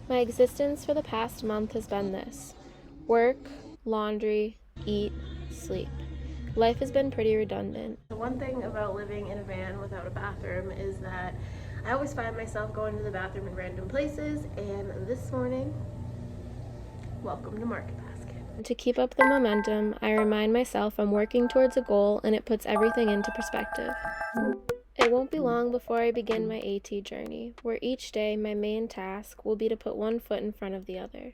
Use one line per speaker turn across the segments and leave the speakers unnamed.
My existence for the past month has been this: work, laundry, eat, sleep. Life has been pretty redundant. The one thing about living in a van without a bathroom is that I always find myself going to the bathroom in random places, and this morning, welcome to Market Basket. To keep up the momentum, I remind myself I'm working towards a goal, and it puts everything into perspective. It won't be long before I begin my AT journey, where each day my main task will be to put one foot in front of the other.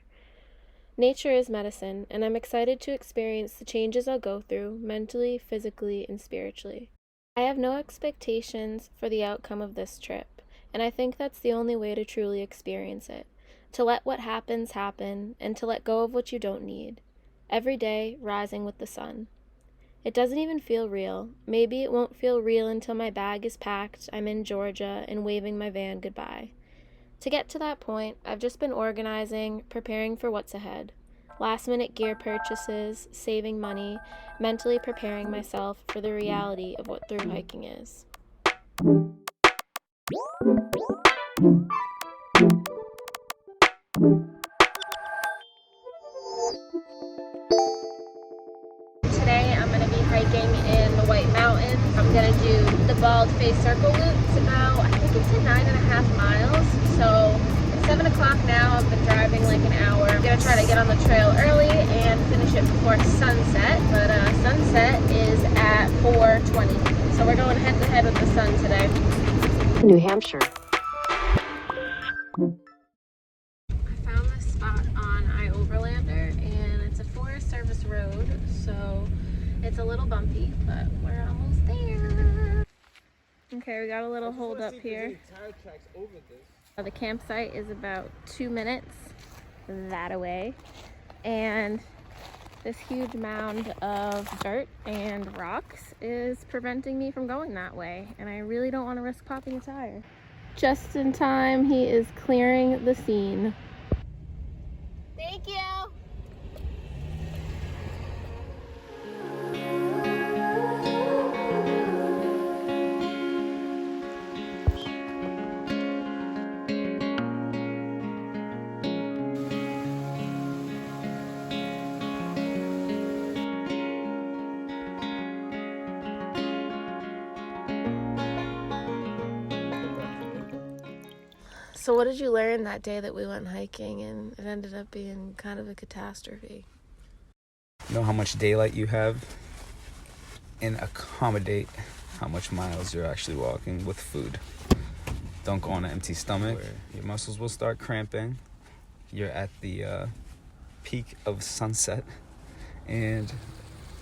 Nature is medicine, and I'm excited to experience the changes I'll go through, mentally, physically, and spiritually. I have no expectations for the outcome of this trip, and I think that's the only way to truly experience it. To let what happens happen, and to let go of what you don't need. Every day, rising with the sun. It doesn't even feel real. Maybe it won't feel real until my bag is packed, I'm in Georgia, and waving my van goodbye. To get to that point, I've just been organizing, preparing for what's ahead. Last-minute gear purchases, saving money, mentally preparing myself for the reality of what thru-hiking is. Today I'm going to be hiking in the White Mountains. I'm going to do the bald face circle loop. It's about, I think it's 9.5 miles. So it's 7 o'clock now. I've been driving like an hour. I'm going to try to get on the trail early and finish it before sunset. But sunset is at 4:20. So we're going head to head with the sun today.
New Hampshire.
I found this spot on Overlander, and it's a Forest Service road, so it's a little bumpy, but we're almost there. Okay, we got a little hold up here. The campsite is about 2 minutes that away, and this huge mound of dirt and rocks is preventing me from going that way, and I really don't want to risk popping a tire. Just in time, he is clearing the scene. Thank you. So what did you learn that day that we went hiking and it ended up being kind of a catastrophe?
Know how much daylight you have and accommodate how much miles you're actually walking with food. Don't go on an empty stomach. Your muscles will start cramping. You're at the peak of sunset and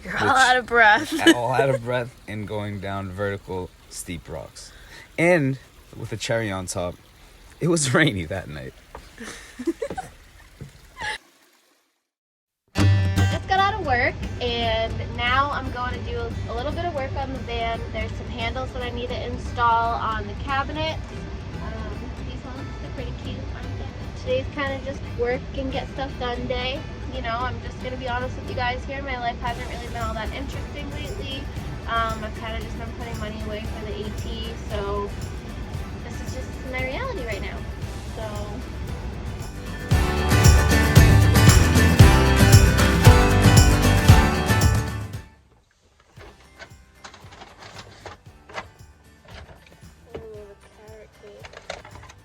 You're all out of breath.
all out of breath and going down vertical steep rocks. And with a cherry on top, it was rainy that night.
I just got out of work, and now I'm going to do a little bit of work on the van. There's some handles that I need to install on the cabinet. These ones are pretty cute, aren't they? Today's kind of just work and get stuff done day. You know, I'm just going to be honest with you guys here. My life hasn't really been all that interesting lately. I've kind of just been putting money away for the AT, so this is just my reality right now. So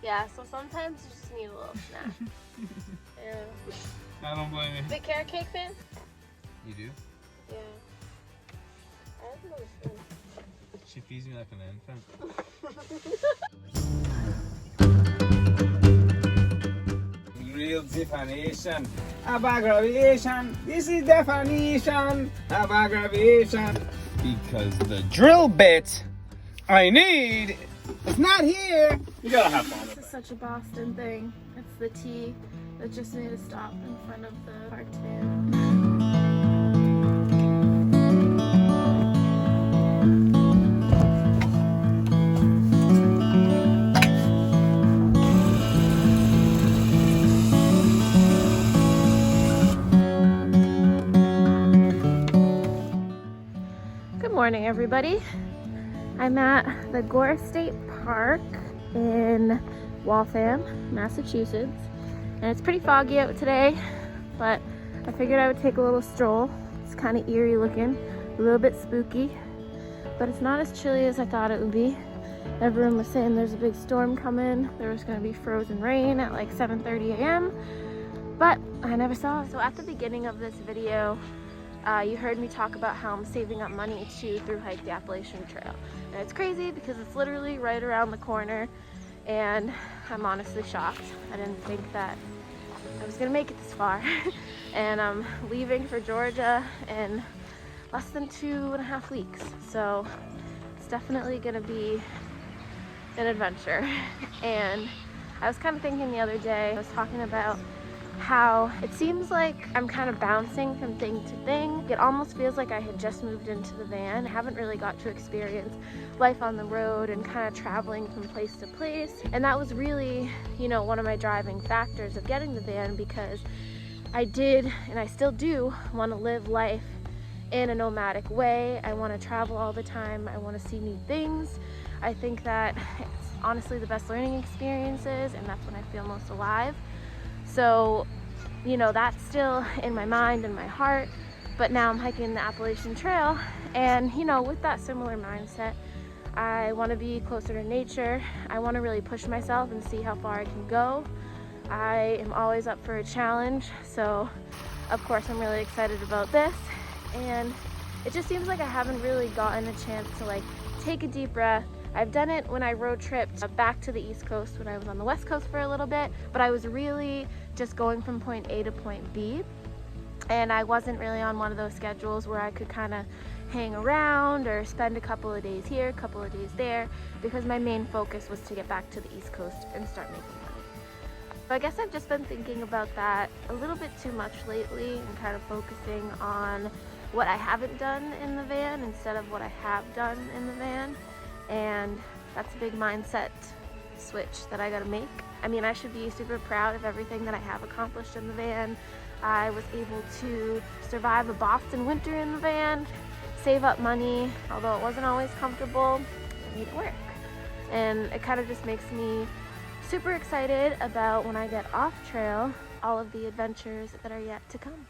yeah, so sometimes you just need a little snack. Yeah.
I don't blame you.
Big carrot cake fan?
You do?
Yeah. I have no spoon.
She feeds me like an infant. Real definition of aggravation. This is definition of aggravation. Because the drill bit I need is not here. You gotta have fun with it.
This is such a Boston thing. It's the T that just made a stop in front of the parked van. Good morning, everybody. I'm at the Gore State Park in Waltham, Massachusetts, And it's pretty foggy out today, but I figured I would take a little stroll. It's kind of eerie looking, a little bit spooky, but it's not as chilly as I thought it would be. Everyone was saying there's a big storm coming. There was going to be frozen rain at like 7:30 a.m. but I never saw it. So at the beginning of this video, you heard me talk about how I'm saving up money to thru-hike the Appalachian Trail. And it's crazy because it's literally right around the corner, and I'm honestly shocked. I didn't think that I was gonna make it this far. And I'm leaving for Georgia in less than 2.5 weeks. So it's definitely gonna be an adventure. And I was kind of thinking the other day, I was talking about how it seems like I'm kind of bouncing from thing to thing. It almost feels like I had just moved into the van. I haven't really got to experience life on the road and kind of traveling from place to place. And that was really, you know, one of my driving factors of getting the van, because I did, and I still do, want to live life in a nomadic way. I want to travel all the time. I want to see new things. I think that it's honestly the best learning experiences, and that's when I feel most alive. So, you know, that's still in my mind and my heart, but now I'm hiking the Appalachian Trail, and, you know, with that similar mindset, I want to be closer to nature. I want to really push myself and see how far I can go. I am always up for a challenge, so of course I'm really excited about this. And it just seems like I haven't really gotten a chance to like take a deep breath. I've done it when I road tripped back to the East Coast when I was on the West Coast for a little bit, but I was really just going from point A to point B, and I wasn't really on one of those schedules where I could kind of hang around or spend a couple of days here, a couple of days there, because my main focus was to get back to the East Coast and start making money. So I guess I've just been thinking about that a little bit too much lately and kind of focusing on what I haven't done in the van instead of what I have done in the van. And that's a big mindset switch that I gotta make. I mean, I should be super proud of everything that I have accomplished in the van. I was able to survive a Boston winter in the van, save up money, although it wasn't always comfortable, I made it work. And it kind of just makes me super excited about when I get off trail, all of the adventures that are yet to come.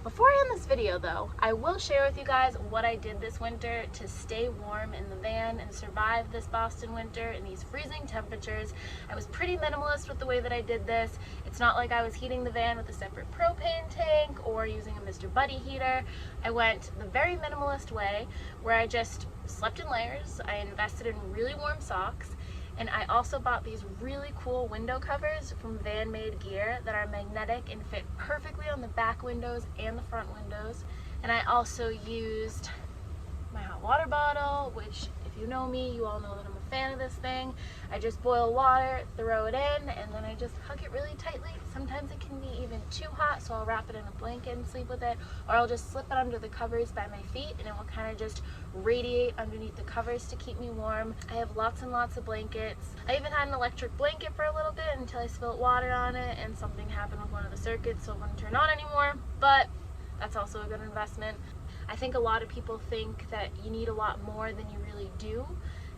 Before I end this video though, I will share with you guys what I did this winter to stay warm in the van and survive this Boston winter in these freezing temperatures. I was pretty minimalist with the way that I did this. It's not like I was heating the van with a separate propane tank or using a Mr. Buddy heater. I went the very minimalist way, where I just slept in layers. I invested in really warm socks. And I also bought these really cool window covers from Van Made Gear that are magnetic and fit perfectly on the back windows and the front windows. And I also used my hot water bottle, which if you know me, you all know that I'm a fan of this thing. I just boil water, throw it in, and then I just hug it really tightly. Sometimes it can be even too hot, so I'll wrap it in a blanket and sleep with it, or I'll just slip it under the covers by my feet and it will kind of just radiate underneath the covers to keep me warm. I have lots and lots of blankets. I even had an electric blanket for a little bit until I spilled water on it and something happened with one of the circuits, so it wouldn't turn on anymore, but that's also a good investment. I think a lot of people think that you need a lot more than you really do,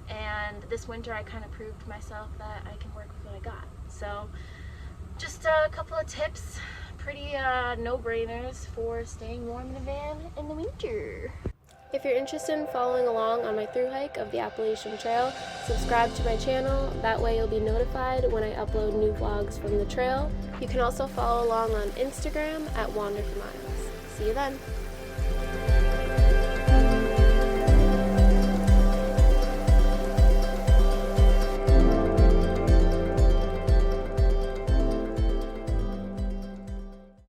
and this winter I kind of proved to myself that I can work with what I got. So just a couple of tips, pretty no-brainers for staying warm in the van in the winter.
If you're interested in following along on my thru-hike of the Appalachian Trail, subscribe to my channel. That way you'll be notified when I upload new vlogs from the trail. You can also follow along on Instagram at Wander for Miles. See you then!